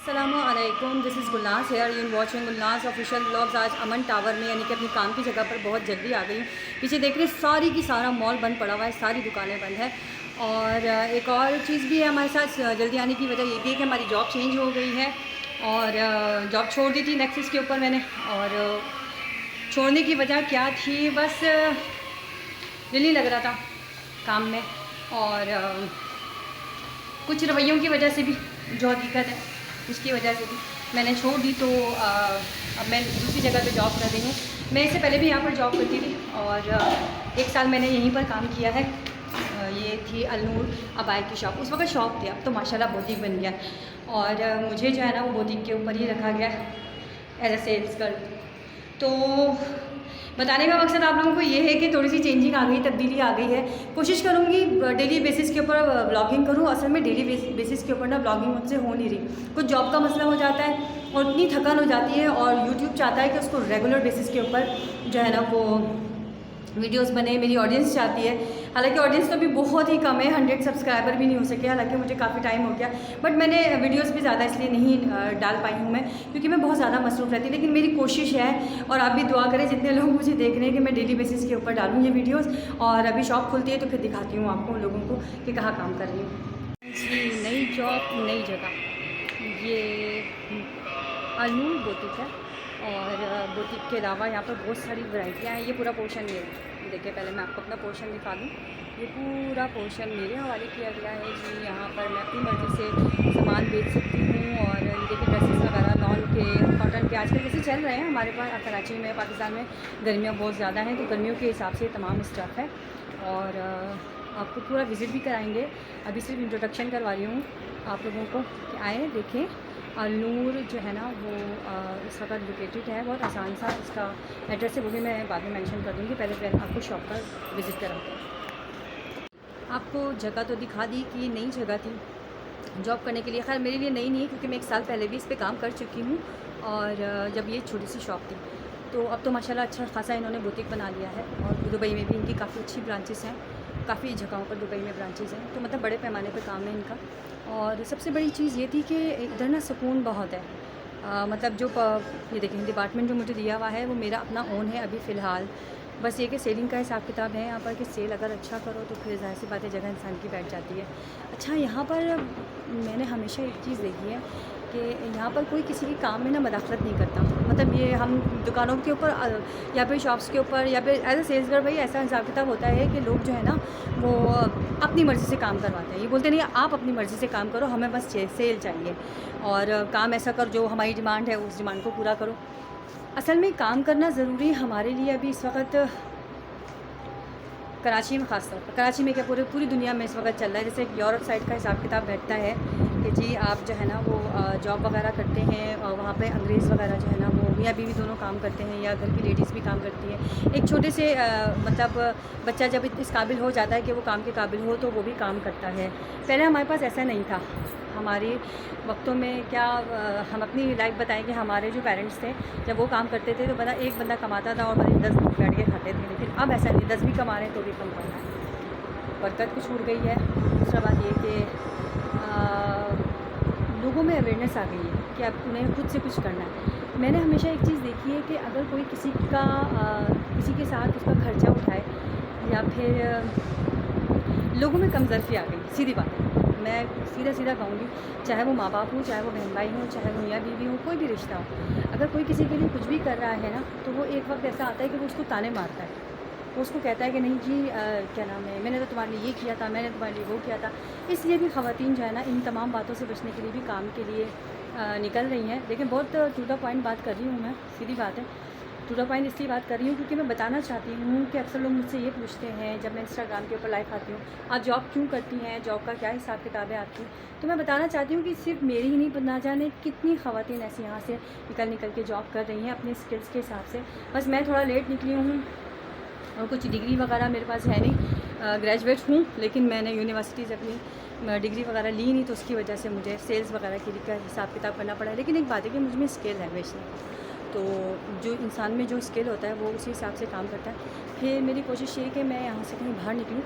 अस्सलामुअलैकुम, this is Gulnaz here you watching Gulnaz official blogs. आज Aman tower में यानी कि अपनी काम की जगह पर बहुत जल्दी आ गई हूँ। पीछे देख रहे सारी की सारा मॉल बंद पड़ा हुआ है, सारी दुकानें बंद है। और एक और चीज़ भी है हमारे साथ जल्दी आने की वजह ये भी है कि हमारी जॉब चेंज हो गई है। और जॉब छोड़ दी थी नेक्सिस के ऊपर मैंने। और छोड़ने की वजह क्या थी, बस दिल नहीं लग रहा था काम में। और कुछ रवैयों की वजह से भी जो हकीकत है उसकी वजह से भी मैंने छोड़ दी। तो अब मैं दूसरी जगह पे जॉब कर रही हूँ। मैं इससे पहले भी यहाँ पर जॉब करती थी और 1 साल मैंने यहीं पर काम किया है। ये थी अलनूर अबाई की शॉप, उस वक्त शॉप थी, अब तो माशाल्लाह बुटीक बन गया। और मुझे जो है ना वो बुटीक के ऊपर ही रखा गया एज अ सेल्स गर्ल। तो बताने का मकसद आप लोगों को ये है कि थोड़ी सी चेंजिंग आ गई, तब्दीली आ गई है। कोशिश करूँगी डेली बेसिस के ऊपर ब्लॉगिंग करूँ। असल में डेली बेसिस के ऊपर ना ब्लॉगिंग मुझसे हो नहीं रही, कुछ जॉब का मसला हो जाता है और इतनी थकान हो जाती है। और यूट्यूब चाहता है कि उसको रेगुलर बेसिस के ऊपर जो है ना वो वीडियोस बने, मेरी ऑडियंस चाहती है। हालांकि ऑडियंस तो अभी बहुत ही कम है, 100 सब्सक्राइबर भी नहीं हो सके, हालांकि मुझे काफ़ी टाइम हो गया। बट मैंने वीडियोस भी ज़्यादा इसलिए नहीं डाल पाई हूँ मैं, क्योंकि मैं बहुत ज़्यादा मसरूफ़ रहती। लेकिन मेरी कोशिश है और आप भी दुआ करें जितने लोग मुझे देख रहे हैं कि मैं डेली बेसिस के ऊपर डालूँ ये वीडियोज़। और अभी शॉप खुलती है तो फिर दिखाती हूँ आपको लोगों को कि कहाँ काम कर रही हूँ। जी, नई जॉब नई जगह, ये अलनूर बुटीक है। और बुटीक के अलावा यहाँ पर बहुत सारी वैरायटियाँ हैं। ये पूरा पोर्शन मेरा, देखिए पहले मैं आपको अपना पोर्शन दिखा दूँ। ये पूरा पोर्शन मेरे हवाले किया गया है जी। यहाँ पर मैं अपनी मर्ज़ी से सामान बेच सकती हूँ। और ये देखिए ड्रेसेस वगैरह लॉन के, कॉटन के आजकल जैसे चल रहे हैं हमारे पास कराची में, पाकिस्तान में गर्मियाँ बहुत ज़्यादा हैं, तो गर्मियों के हिसाब से तमाम स्टफ़ है। और आपको पूरा विज़िट भी कराएँगे। अभी सिर्फ इंट्रोडक्शन करवा रही हूँ आप लोगों को कि आएँ देखें। अलनूर जो है ना वो इस वक्त लोकेटेड है, बहुत आसान सा इसका एड्रेस है, वो भी मैं बाद में मेंशन कर दूँगी। पहले आपको शॉप पर विज़िट कराऊँगी। आपको जगह तो दिखा दी कि नई जगह थी जॉब करने के लिए। खैर मेरे लिए नई नहीं है, क्योंकि मैं 1 साल पहले भी इस पे काम कर चुकी हूँ। और जब ये छोटी सी शॉप थी, तो अब तो माशाल्लाह अच्छा खासा इन्होंने बुटीक बना लिया है। और दुबई में भी इनकी काफ़ी अच्छी ब्रांचेस हैं, काफ़ी जगहों पर दुबई में ब्रांचेस हैं, तो मतलब बड़े पैमाने पर काम है इनका। और सबसे बड़ी चीज़ ये थी कि इधर ना सुकून बहुत है। मतलब जो ये देखें डिपार्टमेंट जो मुझे दिया हुआ है वो मेरा अपना ओन है अभी फ़िलहाल। बस ये कि सेलिंग का हिसाब किताब है यहाँ पर कि सेल अगर अच्छा करो तो फिर ज़ाहिर सी बात है जगह इंसान की बैठ जाती है। अच्छा, यहाँ पर मैंने हमेशा एक चीज़ देखी है कि यहाँ पर कोई किसी के काम में ना मदाखलत नहीं करता। मतलब ये हम दुकानों के ऊपर या फिर शॉप्स के ऊपर या फिर एज ए सेल्स गर्ल भाई ऐसा हिसाब किताब होता है कि लोग जो है ना वो अपनी मर्ज़ी से काम करवाते हैं। ये बोलते नहीं आप अपनी मर्ज़ी से काम करो, हमें बस सेल चाहिए और काम ऐसा करो जो हमारी डिमांड है उस डिमांड को पूरा करो। असल में काम करना ज़रूरी है हमारे लिए अभी इस वक्त कराची में, ख़ास तौर पर कराची में क्या पूरी दुनिया में इस वक्त चल रहा है। जैसे यूरोप साइड का हिसाब किताब बैठता है कि जी आप जो है ना वो जॉब वगैरह करते हैं और वहाँ पे अंग्रेज़ वगैरह जो है ना वो मियाँ बीवी दोनों काम करते हैं, या घर की लेडीज़ भी काम करती हैं। एक छोटे से मतलब बच्चा जब इस काबिल हो जाता है कि वो काम के काबिल हो तो वो भी काम करता है। पहले हमारे पास ऐसा नहीं था। हमारे वक्तों में क्या हम अपनी लाइफ बताएं कि हमारे जो पेरेंट्स थे जब वो काम करते थे तो एक बंदा कमाता था और 10 लोग बैठ के खाते थे। लेकिन अब ऐसा नहीं, 10 भी कमा रहे हैं तो भी कम कमा रहे हैं। बरकत कुछ छूट गई है। दूसरा बात ये कि लोगों में अवेयरनेस आ गई है कि अब उन्हें खुद से कुछ करना है। मैंने हमेशा एक चीज़ देखी है कि अगर कोई किसी के साथ उसका खर्चा उठाए या फिर लोगों में कमज़र्फ़ी आ गई, सीधी बात है, मैं सीधा कहूँगी, चाहे वो माँ बाप हो, चाहे वो बहन भाई हो, चाहे वो मियाँ बीवी हो, कोई भी रिश्ता हो, अगर कोई किसी के लिए कुछ भी कर रहा है ना तो वो एक वक्त ऐसा आता है कि वो उसको ताने मारता है। वो उसको कहता है कि नहीं जी क्या नाम है, मैंने तो तुम्हारे लिए ये किया था, मैंने तुम्हारे लिए वो किया था। इसलिए भी ख़वातीन जो है ना इन तमाम बातों से बचने के लिए भी काम के लिए निकल रही हैं। लेकिन बहुत टू द पॉइंट बात कर रही हूँ मैं, सीधी बात है। टू द पॉइंट इसलिए बात कर रही हूँ क्योंकि मैं बताना चाहती हूँ कि अक्सर लोग मुझसे ये पूछते हैं जब मैं इंस्टाग्राम के ऊपर लाइव आती हूँ, आप जॉब क्यों करती हैं, जॉब का क्या हिसाब किताब है आपकी। तो मैं बताना चाहती हूँ कि सिर्फ मेरी ही नहीं, ना जाने कितनी ख़वातीन ऐसी यहाँ से निकल के जॉब कर रही हैं अपने स्किल्स के हिसाब से। बस मैं थोड़ा लेट निकली हूँ और कुछ डिग्री वगैरह मेरे पास है नहीं, ग्रेजुएट हूँ लेकिन मैंने यूनिवर्सिटी से अपनी डिग्री वगैरह ली नहीं, तो उसकी वजह से मुझे सेल्स वगैरह के लिए हिसाब किताब करना पड़ा है। लेकिन एक बात है कि मुझ में स्किल है बेशक, तो जो इंसान में जो स्किल होता है वो उसी हिसाब से काम करता है। फिर मेरी कोशिश ये है कि मैं यहाँ से कहीं बाहर निकलूँ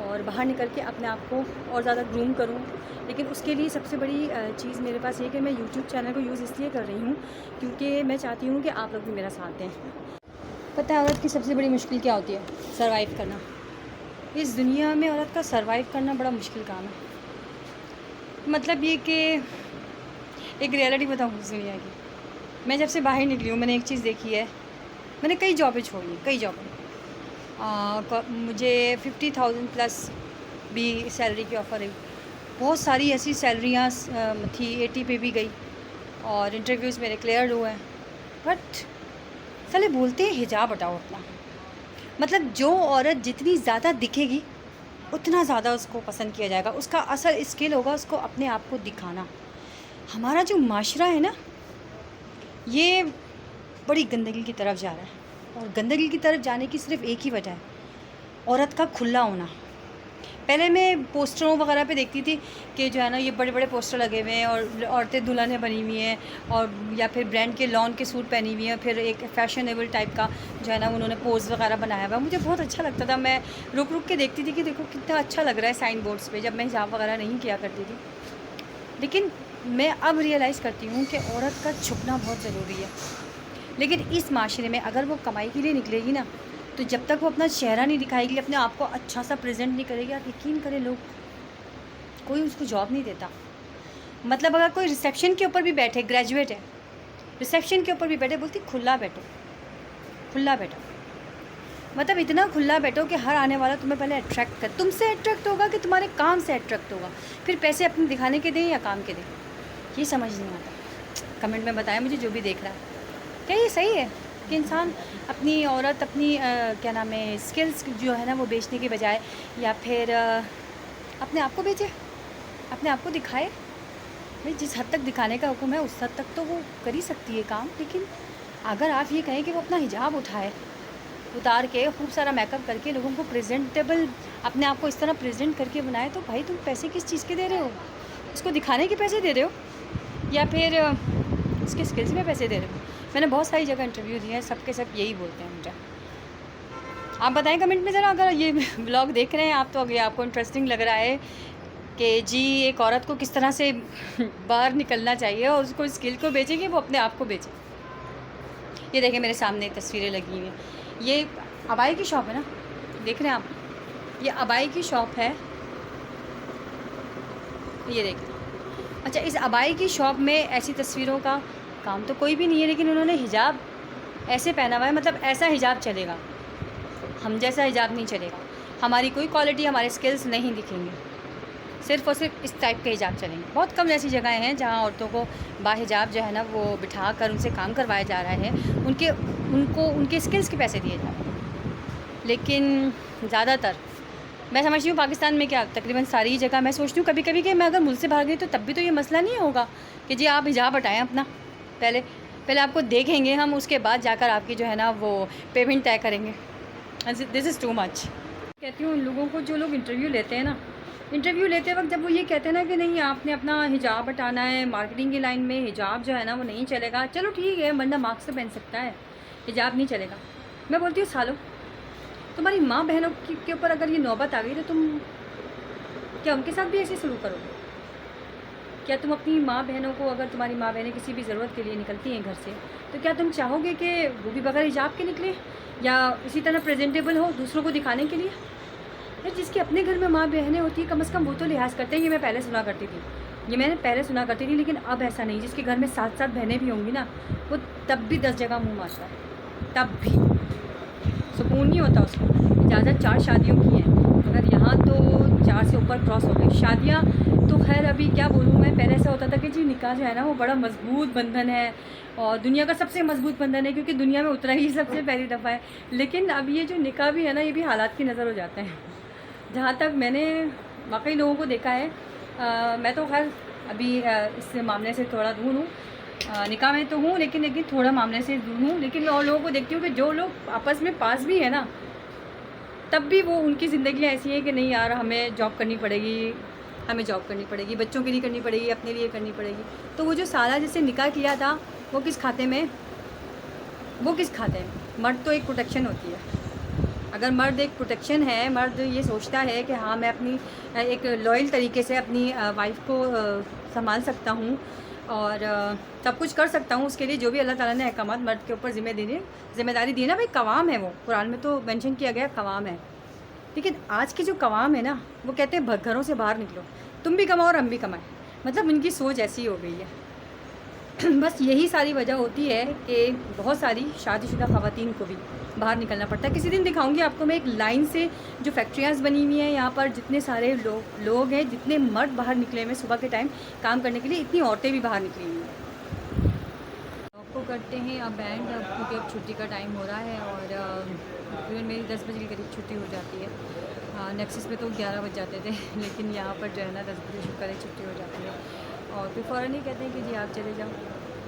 और बाहर निकल के अपने आप को और ज़्यादा ग्रूम करूँ। लेकिन उसके लिए सबसे बड़ी चीज़ मेरे पास ये कि मैं यूट्यूब चैनल को यूज़ इसलिए कर रही हूँ क्योंकि मैं चाहती हूँ कि आप लोग भी मेरा साथ दें। पता है औरत की सबसे बड़ी मुश्किल क्या होती है? सर्वाइव करना। इस दुनिया में औरत का सर्वाइव करना बड़ा मुश्किल काम है। मतलब ये कि एक रियलिटी बताऊँ इस दुनिया की, मैं जब से बाहर निकली हूँ मैंने एक चीज़ देखी है। मैंने कई जॉबें छोड़ी हैं, कई जॉबें। मुझे 50,000 प्लस भी सैलरी की ऑफ़र है। बहुत सारी ऐसी सैलरियाँ थी, 80 पे भी गई और इंटरव्यूज़ मेरे क्लियर हुए हैं। बट साले बोलते हैं हिजाब हटाओ अपना। मतलब जो औरत जितनी ज़्यादा दिखेगी उतना ज़्यादा उसको पसंद किया जाएगा। उसका असल स्किल होगा उसको अपने आप को दिखाना। हमारा जो माशरा है ना, ये बड़ी गंदगी की तरफ जा रहा है और गंदगी की तरफ जाने की सिर्फ एक ही वजह है, औरत का खुला होना। पहले मैं पोस्टरों वगैरह पे देखती थी कि जो है ना ये बड़े बड़े पोस्टर लगे हुए हैं और औरतें दुल्हनें बनी हुई हैं और या फिर ब्रांड के लॉन के सूट पहनी हुई हैं, फिर एक फैशनेबल टाइप का जो है ना उन्होंने पोज वगैरह बनाया हुआ। मुझे बहुत अच्छा लगता था। मैं रुक रुक के देखती थी कि देखो कितना अच्छा लग रहा है साइन बोर्ड्स पे, जब मैं हिजाब वगैरह नहीं किया करती थी। लेकिन मैं अब रियलाइज़ करती हूँ कि औरत का छुपना बहुत ज़रूरी है। लेकिन इस माशरे में अगर वो कमाई के लिए निकलेगी ना, तो जब तक वो अपना चेहरा नहीं दिखाएगी, अपने आप को अच्छा सा प्रेजेंट नहीं करेगी, आप यकीन करें लोग कोई उसको जॉब नहीं देता। मतलब अगर कोई रिसेप्शन के ऊपर भी बैठे, ग्रेजुएट है, रिसेप्शन के ऊपर भी बैठे, बोलती खुला बैठो, खुला बैठो। मतलब इतना खुला बैठो कि हर आने वाला तुम्हें पहले अट्रैक्ट कर, तुमसे अट्रैक्ट होगा कि तुम्हारे काम से अट्रैक्ट होगा, फिर पैसे अपने दिखाने के दें या काम के दें, ये समझ नहीं आता। कमेंट में बताएं मुझे जो भी देख रहा है, क्या ये सही है कि इंसान अपनी औरत अपनी क्या नाम है स्किल्स जो है ना वो बेचने के बजाय या फिर अपने आप को बेचे, अपने आप को दिखाए। भाई जिस हद तक दिखाने का हुक्म है उस हद तक तो वो कर ही सकती है काम। लेकिन अगर आप ये कहें कि वो अपना हिजाब उतार के खूब सारा मेकअप करके लोगों को प्रेजेंटेबल अपने आप को इस तरह प्रेजेंट करके बनाए, तो भाई तुम पैसे किस चीज़ के दे रहे हो? उसको दिखाने के पैसे दे रहे हो या फिर उसके स्किल्स में पैसे दे रहे हो? मैंने बहुत सारी जगह इंटरव्यू दिए हैं, सबके सब यही बोलते हैं मुझे। आप बताएं कमेंट में ज़रा, अगर ये व्लॉग देख रहे हैं आप तो अगर आपको इंटरेस्टिंग लग रहा है कि जी एक औरत को किस तरह से बाहर निकलना चाहिए और उसको स्किल को बेचेगी, वो अपने आप को बेचे। ये देखें मेरे सामने तस्वीरें लगी हुई हैं, ये अबाई की शॉप है ना, देख रहे हैं आप, ये अबाई की शॉप है, ये देखें। अच्छा, इस अबाई की शॉप में ऐसी तस्वीरों का काम तो कोई भी नहीं है, लेकिन उन्होंने हिजाब ऐसे पहना हुआ है, मतलब ऐसा हिजाब चलेगा, हम जैसा हिजाब नहीं चलेगा। हमारी कोई क्वालिटी, हमारे स्किल्स नहीं दिखेंगे, सिर्फ़ और सिर्फ इस टाइप के हिजाब चलेंगे। बहुत कम ऐसी जगहें हैं जहाँ औरतों को बाहिजाब जो है ना वो बिठा कर उनसे काम करवाया जा रहा है, उनके स्किल्स के पैसे दिए जा रहे हैं। लेकिन ज़्यादातर मैं समझती हूँ पाकिस्तान में क्या तकरीबन सारी जगह मैं सोचती हूँ कभी कभी कि मैं अगर मुल्क से बाहर गई तो तब भी तो ये मसला नहीं होगा कि जी आप हिजाब हटाएं अपना, पहले आपको देखेंगे हम, उसके बाद जाकर आपकी जो है ना वो पेमेंट तय करेंगे। This is too much. कहती हूँ उन लोगों को जो लोग इंटरव्यू लेते हैं ना, इंटरव्यू लेते वक्त जब वो ये कहते हैं ना कि नहीं आपने अपना हिजाब हटाना है, मार्केटिंग की लाइन में हिजाब जो है ना वो नहीं चलेगा, चलो ठीक है बंदा मास्क तो पहन सकता है, हिजाब नहीं चलेगा। मैं बोलती हूँ सालों तुम्हारी माँ बहनों के ऊपर अगर ये नौबत आ गई तो तुम क्या उनके साथ भी ऐसे सलूक करोगे? क्या तुम अपनी माँ बहनों को, अगर तुम्हारी माँ बहनें किसी भी ज़रूरत के लिए निकलती हैं घर से, तो क्या तुम चाहोगे कि वो भी बगैर हिजाब के निकले या इसी तरह प्रेजेंटेबल हो दूसरों को दिखाने के लिए? यार जिसके अपने घर में माँ बहनें होती है कम से कम वो तो लिहाज करते हैं। ये मैंने पहले सुना करती थी, लेकिन अब ऐसा नहीं। जिसके घर में 7 बहनें भी होंगी ना, वो तब भी 10 जगह मुँह मारता है, तब भी सुकून नहीं होता उसको। इजाज़त 4 शादियों की है, मगर यहाँ तो 4 से ऊपर क्रॉस हो गई शादियाँ। तो खैर अभी क्या बोलूँ मैं, पहले ऐसा होता था कि जी निकाह जो है ना वो बड़ा मजबूत बंधन है और दुनिया का सबसे मजबूत बंधन है, क्योंकि दुनिया में उतरा ही सबसे पहली दफ़ा है। लेकिन अब ये जो निकाह भी है ना, ये भी हालात की नज़र हो जाते हैं। जहाँ तक मैंने वाकई लोगों को देखा है, मैं तो खैर अभी इस मामले से थोड़ा दूर हूँ, निकाह में तो हूँ लेकिन थोड़ा मामले से दूर हूँ। लेकिन मैं और लोगों को देखती हूँ कि जो लोग आपस में पास भी है ना, तब भी वो उनकी ज़िंदगी ऐसी है कि नहीं यार हमें जॉब करनी पड़ेगी, बच्चों के लिए करनी पड़ेगी, अपने लिए करनी पड़ेगी। तो वो जो साला जिससे निकाह किया था वो किस खाते में, मर्द तो एक प्रोटेक्शन होती है, अगर मर्द एक प्रोटेक्शन है, मर्द ये सोचता है कि हाँ मैं अपनी एक लॉयल तरीके से अपनी वाइफ को संभाल सकता हूँ और सब कुछ कर सकता हूँ, उसके लिए जो भी अल्लाह ताला ने अहकामात मर्द के ऊपर ज़िम्मेदारी दी है ना भाई, कवाम है वो, कुरान में तो मेंशन किया गया कवाम है। लेकिन आज के जो कवाम है ना, वो कहते हैं घरों से बाहर निकलो, तुम भी कमाओ और हम भी कमाएं। मतलब इनकी सोच ऐसी हो गई है। बस यही सारी वजह होती है कि बहुत सारी शादीशुदा ख़वातीन को भी बाहर निकलना पड़ता है। किसी दिन दिखाऊंगी आपको मैं एक लाइन से जो फैक्ट्रियाँ बनी हुई हैं यहाँ पर, जितने सारे लोग हैं, जितने मर्द बाहर निकले हुए सुबह के टाइम काम करने के लिए, इतनी औरतें भी बाहर निकली हुई हैं। आपको करते हैं अब बैंड, क्योंकि अब छुट्टी का टाइम हो रहा है और तकरीबन मेरी 10 बजे के करीब छुट्टी हो जाती है। नेक्सस में तो 11 बज जाते थे, लेकिन यहाँ पर जो है ना 10 बजे शुक्र है छुट्टी हो जाती है और फिर फ़ौरन ही कहते हैं कि जी आप चले जाओ।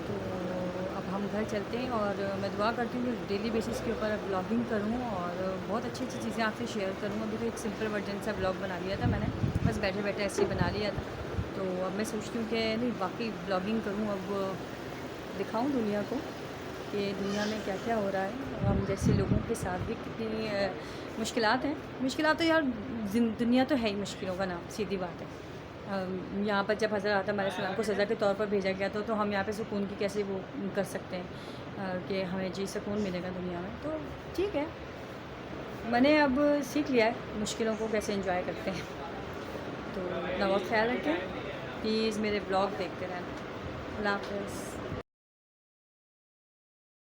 तो अब हम घर चलते हैं और मैं दुआ करती हूँ कि डेली बेसिस के ऊपर अब ब्लॉगिंग करूँ और बहुत अच्छी अच्छी चीज़ें आपसे शेयर करूँ। अभी तो एक सिंपल वर्जन सा ब्लॉग बना लिया था मैंने, बस बैठे बैठे ऐसे ही बना लिया था। तो अब मैं सोचती हूँ कि नहीं वाकई ब्लॉगिंग करूँ, अब दिखाऊँ दुनिया को कि दुनिया में क्या क्या हो रहा है। हम जैसे लोगों के साथ भी कितनी मुश्किलात हैं। मुश्किलात तो यार दुनिया तो है ही मुश्किलों का नाम, सीधी बात है। यहाँ पर जब हज़रत आदम अलैहिस्सलाम को सज़ा के तौर पर भेजा गया तो हम यहाँ पे सुकून की कैसे वो कर सकते हैं कि हमें जी सुकून मिलेगा दुनिया में। तो ठीक है, मैंने अब सीख लिया है मुश्किलों को कैसे एंजॉय करते हैं। तो अपना बहुत ख्याल रखें, प्लीज़ मेरे ब्लॉग देखते रहना। अल्लाह हाफ़िज़।